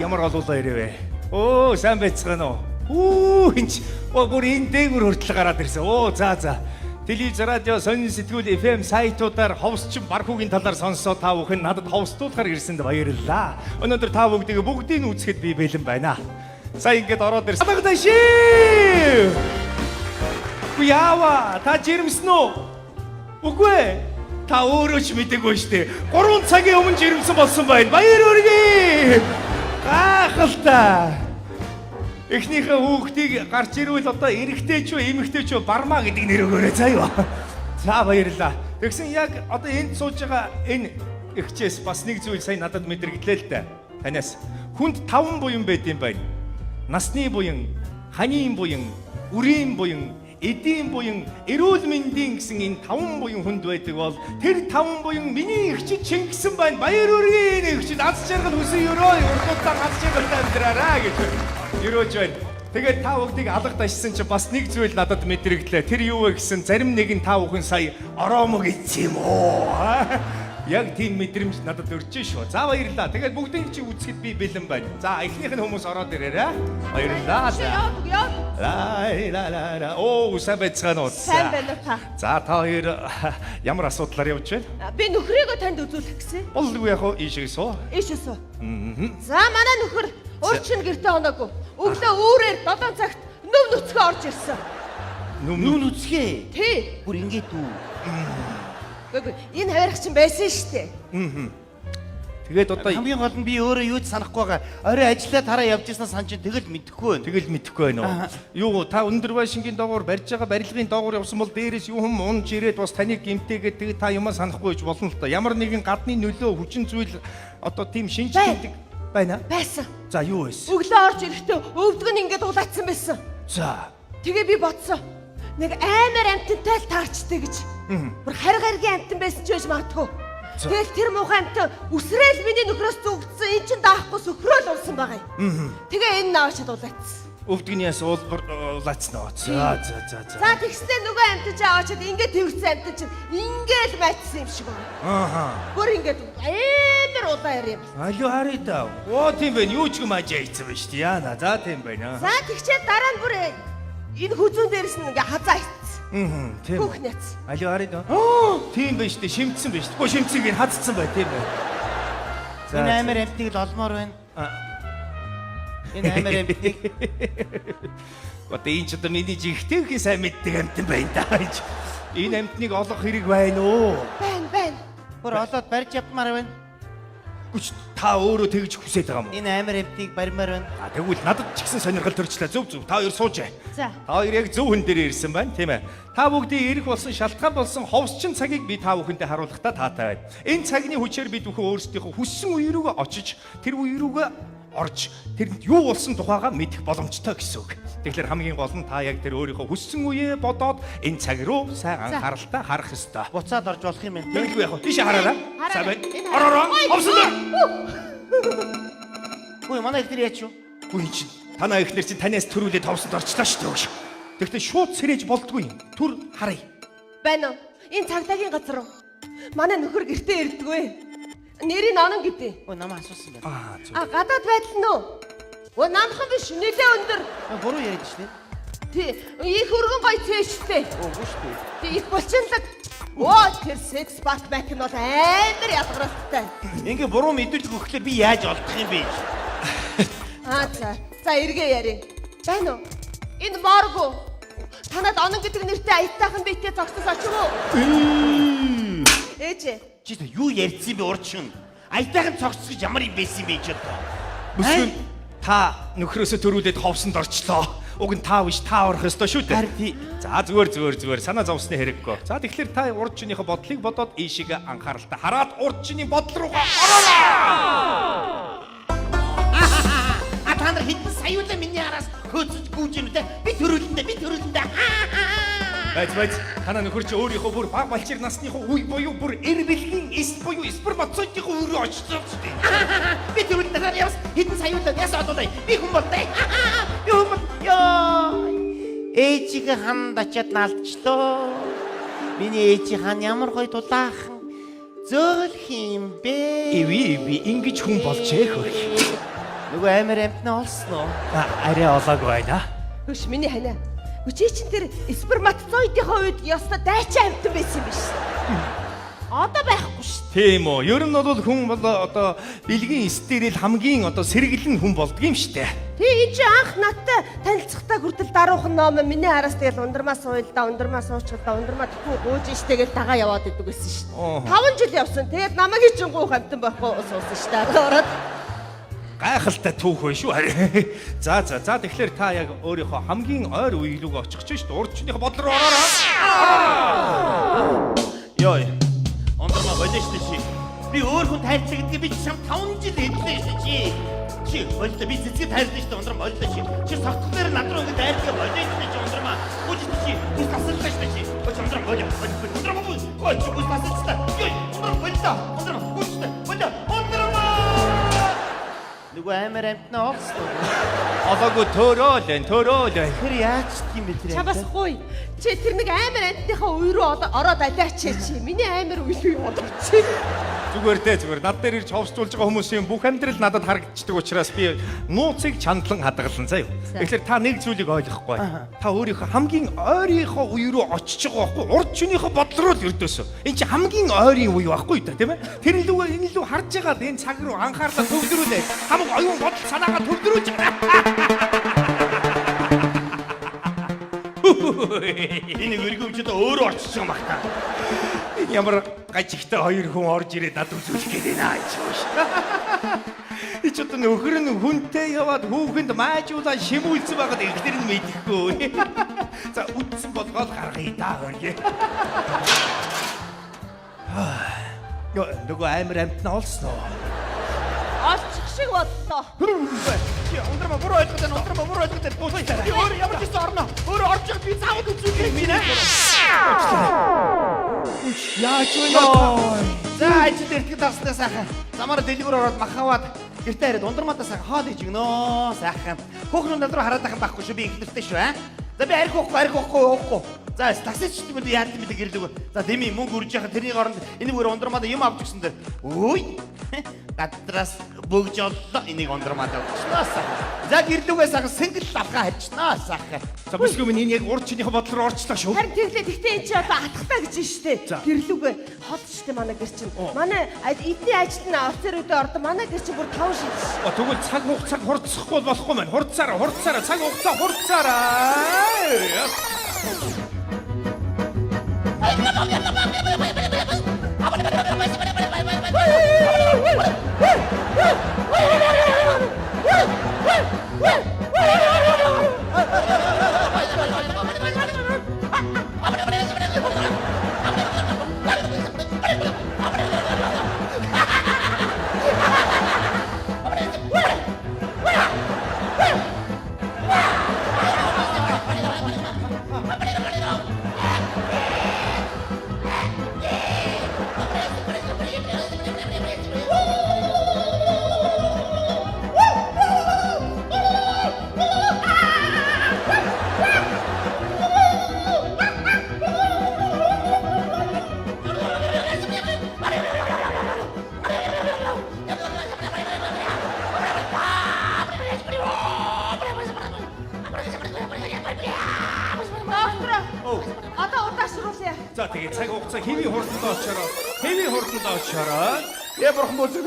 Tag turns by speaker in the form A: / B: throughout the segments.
A: Ямар олуулаа ирвэ. Оо, сайн байцгаана уу? Энд бүр энэ дээгүр хүртэл гараад ирсэн. За. Телевиз, радио, сонин сэтгүүл, FM сайтуудаар ховсчин бархуугийн талаар сонссоо та бүхэн надад ховсдуулахаар ирсэнд баярлалаа. Өнөөдөр та бүгдийг үзэхэд би бэлэн байна. Сая ингэж ороод ирсэн. Багтаашээ! Яава, та жирэмсэн үү? Үгүй. Та өөрөө ч мэдээгүй штэ. 3 цагийн өмнө жирэмсэн болсон байна. Баяр хүргэе. Гахалтай. Эхнийхээ хүүхдийг гарч ирвэл одоо эрэгтэй ч үү, эмэгтэй ч үү бармаа гэдэг нэр өгөөрэй заа юу. За баярлалаа. Тэгсэн яг одоо энд сууж байгаа энэ эгчээс бас нэг зүйл сая надад мэдэргэлээ л дээ. Танаас хүнд 5 буян байд юм байна. Насны буян, ханийн буян, үрийн буян, эдийн буян, эрүүл мэндийн гэсэн энэ 5 буян хүнд байдаг бол тэр 5 буян миний эгчид Чингисэн байна. Баяр хүргэе эгчид аз жаргал хүсэн өрөө урдуудаа аз жаргалтай амьдраараа гэж өрөөж байна. Тэгээд та бүгдийг алга дашсан чи бас нэг зүйл надад мэдрэглээ. Тэр юу вэ гэсэн зарим нэг нь та бүхэн сая ороомог ийцсэн юм уу? Яг тийм мэдрэмж надад өрж шүү. За баярлалаа. Тэгээд бүгдийг чи үзэхэд би бэлэн байна. За эхнийх нь хүмүүс ороод ирээрээ. Баярлалаа. Ла. Оо, сайн байцгаана уу?
B: Сайн байна уу та?
A: За та хоёр ямар асуудлаар явж байна?
B: Би нөхрийгөө танд үзүүлэх гэсэн.
A: Болгүй яг уу ийшээ суу.
B: Ийшээ суу. За манай нөхөр урчин гэртээ оноогүй. Өглөө үүрээр 7 цагт нүв нүцгөө орж ирсэн.
A: Нүв нүцгээ?
B: Тий.
A: Бүр ингэж үү.
B: Гэхдээ энэ хавирах чинь байсан шүү дээ.
A: Тэгээд одоо
C: хамгийн гол нь би өөрөө юу ч санахгүй байгаа. Орой ажиллаад хараа явж ирсэн сан чинь тэгэл мэдэхгүй байна.
A: Тэгэл мэдэхгүй байна уу? Юу та өндөр байшингийн доогуур барьж байгаа барилгын доогуур явсан бол дээрээс юу хүм унж ирээд бас таныг гимтээгээд тэгээд та юмаа санахгүй байж болно л та. Ямар нэгэн гадны нөлөө хүчин зүйл одоо тийм шинж тэмдэг байна.
B: Байсан.
A: За юу байсан?
B: Өглөө орж ирэхдээ өвдөг нь ингээд улаацсан байсан.
A: За.
B: Тэгээ би бодсон. Нэг амар амтантай л таарчтэй гэж. Бүр харгаргийн амтан байсан ч байж магадгүй. Тэгэл тэр муухай амтан үсрээл миний нөхрөөс зүгдсэн. Энд чинь даахгүй сөхрөөл улсан байгаа юм. Тэгээ энэ наашаад улаацсан.
A: Өвдгнээс улаацсан аа. За.
B: За тэгснээр нөгөө амтан ч аваачаад ингээд тэрсэн амтан чинь ингээл майцсан юм шиг байна. Бүр ингээд амар улаан юм.
A: Алуу харъя даа. Оо тийм байна. Юу ч юм ажаа ийцэн байна шүү дээ. Яана. За тийм байна.
B: За тэгчээд дараа нь бүр энэ хүзүүн дээрс нь ингээ хазаа ицсэн.
A: Тийм.
B: Бүх няц.
A: Алуу харъя даа. Тийм байна шүү дээ. Шимтсэн байна шүү дээ. Гоо шимцгийг нь хадцсан бай тийм байна.
C: Энэ амар амтныг л олмоор байна. Энэ амар амтныг.
A: Одоо энэ ч одоо миний жигтэйхэн сайн мэддэг амтан байна даа. Энэ амтныг олох хэрэг байна уу?
B: Байна.
C: Бүр олоод барьж явмаар байна.
A: Гүч та өөрөө тэгж хүсэж байгаа юм уу?
C: Энэ амар амтныг барьмаар байна.
A: Тэгвэл надад ч гэсэн сонирхол төрчлээ. Зөв. Та хоёр суужээ.
B: За.
A: Та хоёр яг зөв хүн дээр ирсэн байна, тийм ээ. Та бүгдийн эрх болсон, шалтгаан болсон ховсчин цагийг би та бүхэндээ харуулахдаа таатай байна. Энэ цагны хүчээр бид бүхэн өөрсдийнхөө хүссэн үе рүүгээ очиж, тэр үе рүүгээ орж, тэрэнд юу болсон тухайгаа мэдэх боломжтой гэсэн үг. Тэгэхээр хамгийн гол нь та яг тэр өөрийнхөө хүссэн үеэ бодоод энэ цаг руу сайн анхааралтай харах ёстой.
C: Буцаад орж болох юм байна.
A: Тэгвэл яг тийш хараарай. За бай. Ороо. Ховсон.
C: Хөөе манай ихнэр яач юу?
A: Гүн чинь танаа ихнэр чинь танаас төрүүлээд товсонд орчлаа шүү дээ. Тэгвэл шууд сэрэж болдгүй юм. Түр харъя.
B: Байна уу? Энэ цагдаагийн газар уу? Манай нөхөр гэртээ ирдэггүй. Нэрийг онон гэдэг.
C: Өө намаа асуусан байна.
B: Гадаад байдал нь уу? Өө намхан биш, нэлээ өндөр.
C: Буруу яриад шүү дээ.
B: Тий, их өргөн гой цээжтэй.
C: Үгүй шүү дээ.
B: Тий, их булчинлаг. Оо, тэр секс бат бак нь бол амар ялгаралтай.
C: Ингээ буруу мэдүүлэг өгөхлөө би яаж олдох юм бэ?
B: За эргээ ярив. Байна уу? Энэ моргу. Танад онон гэдэг нэртэй аятайхан биетээ зогсож очив уу? Ээж.
C: Чи юу ярьсан бэ урчин? Аятайхан цогцох гэж ямар юм байсан бэ ч одоо.
A: Бүсгүй та нөхрөөсөө төрүүлээд ховсонд орчлоо. Уг нь та биш та орох ёстой шүү дээ. За зүгээр санаа зовсны хэрэггүй. За тэгэхээр та урдчнийхээ бодлыг бодоод ийшээгээ анхааралтай хараад урдчны бодол руугаа ороо.
C: Та нар хэдэн саяулаа миний араас хөөцөж гүйж юм те. Би төрүүлэндээ.
A: Байц танаа нөхөр чи өөрийнхөө бүр баг балчир насныхоо үе буюу бүр эр бэлгийн эс буюу спермацоидын өрөө очсон шүү дээ.
C: Би төрүүлэндээ явс хэдэн саяулаа яс одоолаа. Би хүн болтой. Би хүн бол ёо. Ээжигээ ханд ачаад наалдчлоо. Миний ээжи хаан ямар гоё дулаахан зөөлх юм бэ?
A: Иви ингэж хүн болжээ хөрх.
C: Нөгөө амар амтны олсон уу?
A: Арай олоогүй байна.
B: Хөш миний ханаа. Чи чинь тэр сперматозоидынхаа үед ёстой дайчин амтан байсан юм биш. Одоо байхгүй шүү.
A: Тийм үү. Ер нь бол хүн бол одоо бэлгийн стерил хамгийн одоо сэргэлэн хүн болдго юм штэ.
B: Тий энэ чи анх надтай танилцахтаа хүртэл даруухан ном миний араас тэгэл ундрмаа суйлда, ундрмаа суучгалда, ундрмаа тхүү гууж штэ гэж дагаа яваад идэг байсан шүү. 5 жил явсан. Тэгээд намайг чинь гуух амтан байхгүй суусан штэ. Ороод
A: Гайхалтай түүх вэ шүү. За тэгэхээр та яг өөрийнхөө хамгийн ойр үеийг очих чинь шүү. Урдчныхаа бодол руу ороорой.
C: Йой. Ондроо болооч чи. Би өөр хүн тайлцаа гэдгийг би чам 5 жил хэлсэн шүү чи. Чи болоо би цэцгээ тайлдсан шүү ондроо болоо чи. Чи согтхон дээр над руу ингэ тайлцаа болооч чи ондроо. Үгүй чи. Би тасалж шүү чи. Ондроо болоо. Ондроо болоо. Ой чи би тасалж. Йой. Ондроо болоо. Ондроо болоо. Ондроо. Нөгөө амар амтны олсон.
A: Олоогүй төөрөөлэн.
C: Тэр яаж тийм бэ тэр?
B: чабасгүй. Чи тэр нэг амар амтныхаа үе рүү ороод алаач чи. Миний амар үе рүү орчих.
A: Зүгээр. Над дээр ирж ховсчулж байгаа хүмүүсийн бүх амьдрал надад харагддаг учраас би нууцыг чандлан хадгалсан заяа. Тэгэхээр та нэг зүйлийг ойлгохгүй. Та өөрийнхөө хамгийн ойрынхоо үе рүү очиж байгаа байхгүй. Урдчнийхөө бодол руу л өрдөөсөө. Энэ чи хамгийн ойрын үе байхгүй да тийм ээ. Тэр л энэ л харж байгаа энэ цаг руу анхаарлаа төвлөрүүлээ. Хамаг оюун бодол санаагаа төвлөрүүлж байгаа.
C: Энэ өргөмжөд өөрөө очиж байгаа мах та.
A: Энэ ямар гажигтай хоёр хүн орж ирээд над үзүүлэх гээд байна аа чиш. Ич одоо нөхөр нь хүнтэй яваад хүүхэнд маажуулаа шимүүлсэн байгаад ихлэр нь мэдэхгүй. За үтсэн болгоод гаргая да хөргий. Нөгөө амар амтна олсон уу?
B: Олчих шиг бодлоо.
C: Чи ондроо буруу ойлгож байна. Би өөр ямар ч зүйл орно. Өөр орж байгаа би заавал үзүүлэх юм нэ.
A: Яаж вэ нөө?
C: За ажил эртгэл таснаа сайхан. Замаар дэлгүүр ороод махаваад гэртээ хараад ундрмаатаа сайхан хоод иж гинөө сайхан. Хүүхнүүд над руу хараад ахын байхгүй шүү. Би их нэртэй шүү аа. За би архихгүй. За таксич ч юм уу яад юм бэ гэрлэг. За деми мөнгө үрж яхаа тэрний оронд энийг өөр ундрмаатаа юм авч гисэн дээр. Үй. Гадраас бөгж оллоо энийг ундрмаатаа авчихнаа сайхан. За гэрлүүгээ сайхан сэнгэл авгаа хайчнаа сайхан.
A: За бисгүй минь энэ яг урдчнийхээ бодол руу орчлоо шүү.
B: Харин тэглээ гэхдээ энэ чи одоо атгахтаа гэж штэ. Гэрлүүгээ хот штэ манай гэр чинь. Манай эдний ажил нь офицеруудад ордог. Манай гэр чинь бүр 5 шил.
A: Тэгвэл цаг хугацааг хурцсахгүй болохгүй маань. Хурцаараа цаг хугацаа хурцаараа.
B: Одоо удаашруулъя.
A: За тэгээ цаг хугацаа хэвийн хурданд очороо.
C: Я бурхан бүсэд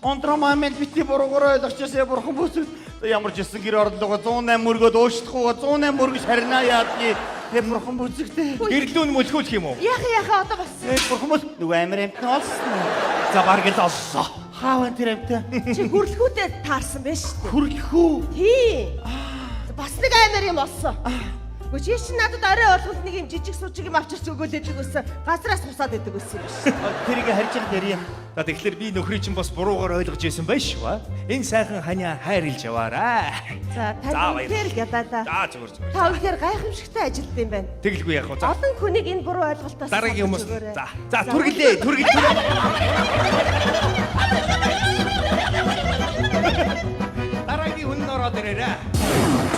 C: ондроо мамент бити буруугаар ойлгочихсон я бурхан бүсэд ямар ч гэсэн гэр орлогоо 108 мөргөд уушлахгүй 108 мөргөж харина яадны я бурхан бүсэгтэй
A: Гэрлүүн мөлхүүлэх юм уу?
B: Яха одоо бас.
C: бурхан бүс нөгөө амир амтны олсон.
A: За бараг л оллоо.
C: Хааван тэр амтаа
B: Чи хүрлэхүүдэд таарсан байж штэ.
C: хүрлэхүү.
B: Тий. Бас нэг аймаар юм олсон. Чи чи надад орой олголт нэг юм жижиг сужиг юм авчирч өгөөлэдэг байсан. Газраас бусаад идэг байсан юм биш.
C: Тэрийг харж байгаа дээр юм.
A: За тэгэхээр би нөхрий чинь бас буруугаар ойлгож байсан байж шүү. Энэ сайхан ханиа хайрлж яваарай.
B: За тань тэр гадаа.
A: За зүгээр.
B: Та үнэхээр гайхамшигтай ажилт юм байна.
A: Тэгэлгүй яг уу. За
B: Олон хүнийг энэ буруу ойлголтоос
A: дараагийн хүмүүс. За түргэлээ. Дараагийн хүн ороод ирээрээ.